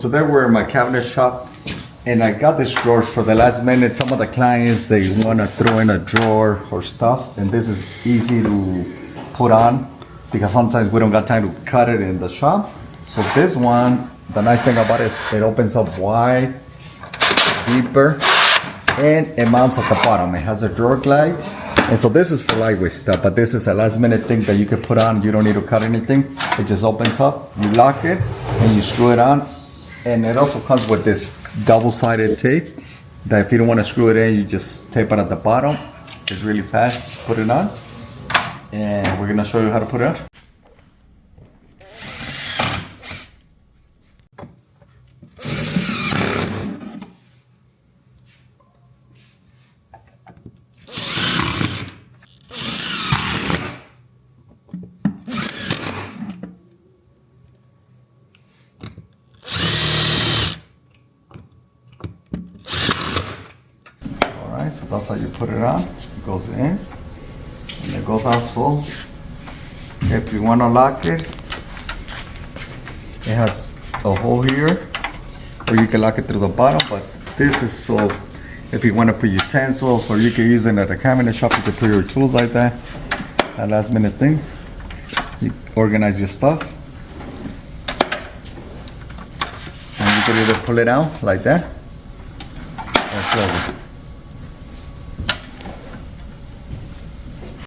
So they were in my cabinet shop, and I got this drawers for the last minute. Some of the clients, they want to throw in a drawer or stuff, and this is easy to put on because sometimes we don't got time to cut it in the shop. So this one, the nice thing about it is it opens up wide, deeper, and it mounts at the bottom. It has a drawer glides, and so this is for lightweight stuff, but this is a last minute thing that you can put on. You don't need to cut anything. It just opens up, you lock it, and you screw it on. And it also comes with this double-sided tape that if you don't want to screw it in, you just tape it at the bottom. It's really fast. Put it on, and we're gonna show you how to put it on. So that's how you put it on. It goes in, and it goes out full. If you want to lock it, it has a hole here, or you can lock it through the bottom, but this is so if you want to put utensils, or you can use it at a cabinet shop, you can put your tools like that. A last minute thing. You organize your stuff. And you can either pull it out like that, or close it.